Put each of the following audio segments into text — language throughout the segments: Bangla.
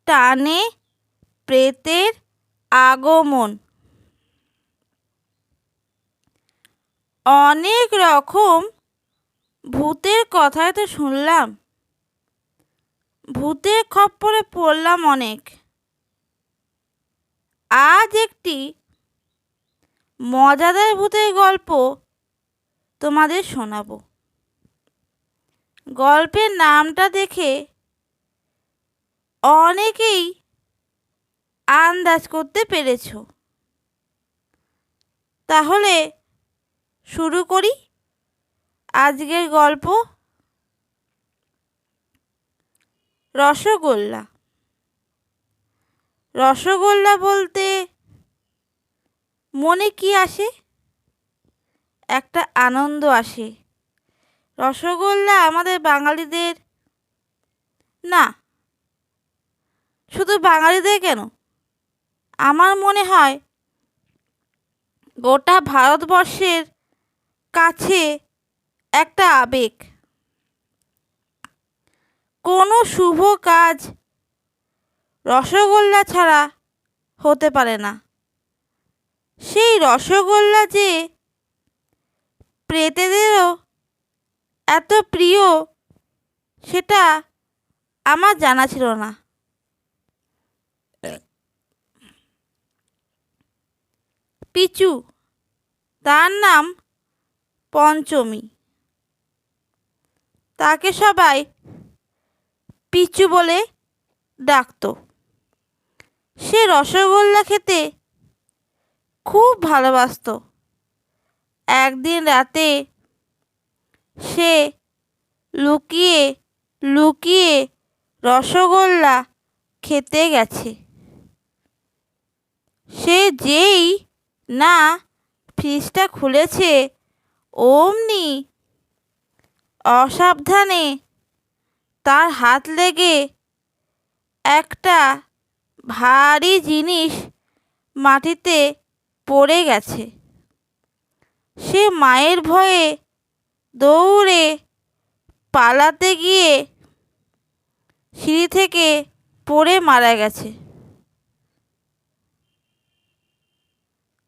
টানে প্রেতের আগমন। অনেক রকম ভূতের কথাই তো শুনলাম, ভূতের খপ্পরে পড়লাম অনেক। আজ একটি মজাদার ভূতের গল্প তোমাদের শোনাবো। গল্পের নামটা দেখে অনেকেই আন্দাজ করতে পেরেছ। তাহলে শুরু করি আজকের গল্প। রসগোল্লা। রসগোল্লা বলতে মনে কি আসে? একটা আনন্দ আসে। রসগোল্লা আমাদের বাঙালিদের, না শুধু বাঙালিদের কেন, আমার মনে হয় গোটা ভারতবর্ষের কাছে একটা আবেগ। কোনো শুভ কাজ রসগোল্লা ছাড়া হতে পারে না। সেই রসগোল্লা যে প্রেতেদেরও এত প্রিয় সেটা আমার জানা ছিল না। পিচু, তার নাম পঞ্চমী। তাকে সবাই পিচু বলে ডাকত। সে রসগোল্লা খেতে খুব ভালোবাসত। একদিন রাতে সে লুকিয়ে লুকিয়ে রসগোল্লা খেতে গেছে। সে যেই না ফ্রিজটা খুলেছে, অমনি অসাবধানে তার হাত লেগে একটা ভারী জিনিস মাটিতে পড়ে গেছে। সে মায়ের ভয়ে দৌড়ে পালাতে গিয়ে সিঁড়ি থেকে পড়ে মারা গেছে।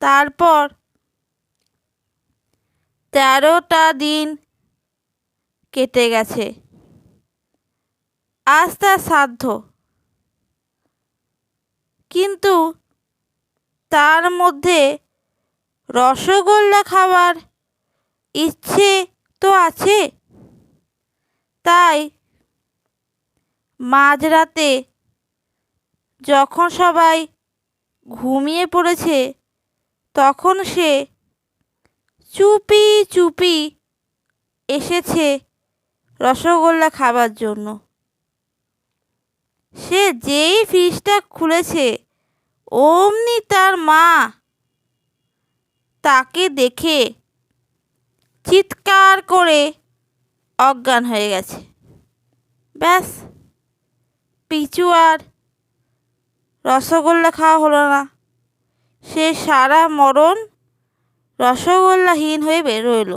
তারপর 13টা দিন কেটে গেছে। আজ তার শ্রাদ্ধ, কিন্তু তার মধ্যে রসগোল্লা খাওয়ার ইচ্ছে তো আছে। তাই মাঝরাতে যখন সবাই ঘুমিয়ে পড়েছে, তখন সে চুপি চুপি এসেছে রসগোল্লা খাবার জন্য। সে যেই ফ্রিজটা খুলেছে, অমনি তার মা তাকে দেখে চিৎকার করে অজ্ঞান হয়ে গেছে। ব্যাস, পিচু আর রসগোল্লা খাওয়া হলো না। সে সারা মরণ রসগোল্লাহীন হয়ে রইল।